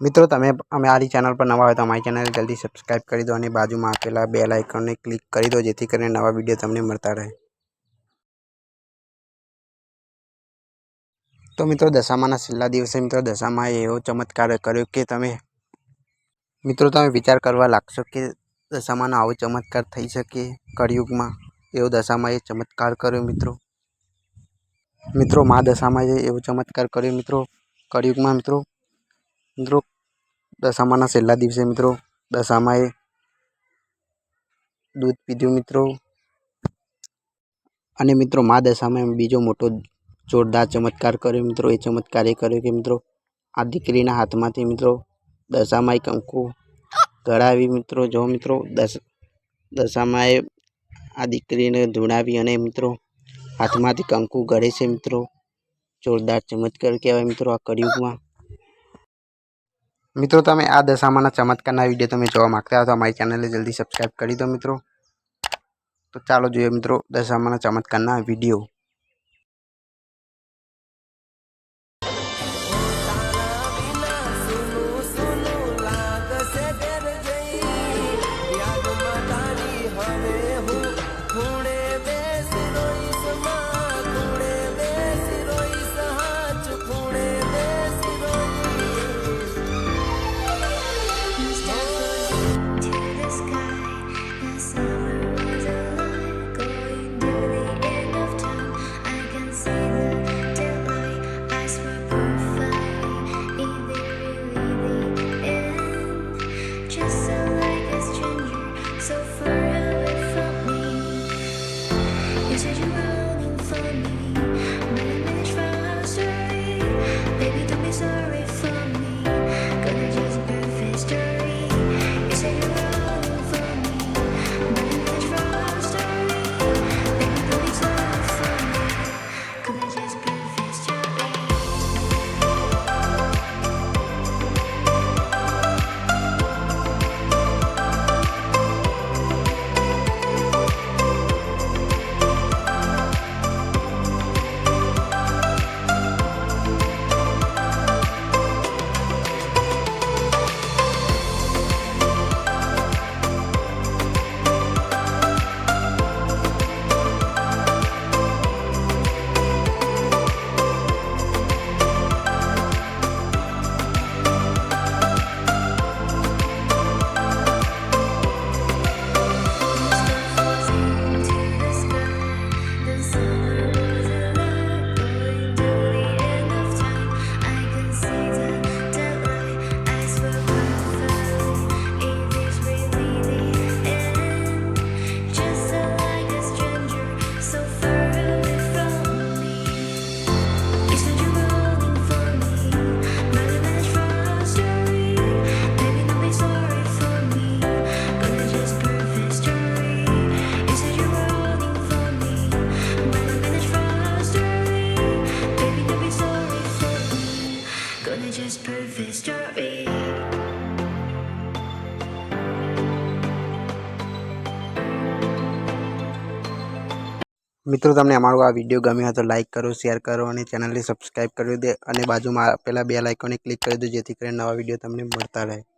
મિત્રો તમે અમારી ચેનલ પર નવા હોય તો અમારી ચેનલ જલ્દી સબસ્ક્રાઇબ કરી દો અને બાજુમાં આપેલા બેલ આઇકનને ક્લિક કરી દો જેથી કરીને નવા વિડીયો તમને મળતા રહે। તો મિત્રો દશામાના છેલ્લા દિવસે મિત્રો દશામાએ એવો ચમત્કાર કર્યો કે તમે વિચાર કરવા લાગશો કે દશામાનો આવો ચમત્કાર થઈ શકે કળિયુગમાં। એવો દશામાએ ચમત્કાર કર્યો મિત્રો મા દશામાએ એવો ચમત્કાર કર્યો મિત્રો કળિયુગમાં મિત્રો દશામાના છેલ્લા દિવસે મિત્રો દશામાએ દૂધ પીધું મિત્રો અને મિત્રો મા દશામાએ બીજો મોટો જોરદાર ચમત્કાર કર્યો મિત્રો। એ ચમત્કાર એ કર્યો કે મિત્રો આ દીકરીના હાથમાંથી મિત્રો દશામાએ કંકુ ગળાવી મિત્રો। જો મિત્રો દશામાએ આ દીકરીને ધૂણાવી અને મિત્રો હાથમાંથી કંકુ ગળે છે મિત્રો। જોરદાર ચમત્કાર કહેવાય મિત્રો આ કળિયુગમાં। મિત્રો તમે આ દશામાના ચમત્કારના વિડીયો તમે જોવા માંગતા હો તો અમારી ચેનલને જલ્દી સબસ્ક્રાઇબ કરી દો મિત્રો। તો ચાલો જોઈએ મિત્રો દશામાના ચમત્કારના વિડીયો। મિત્રો તમને અમારો આ વિડીયો ગમ્યો હોય તો લાઈક કરો, શેર કરો અને ચેનલને સબસ્ક્રાઇબ કરી દે અને બાજુમાં આપેલા બેલ આઇકોનને ક્લિક કરી દો જેથી કરીને નવા વિડીયો તમને મળતા રહે।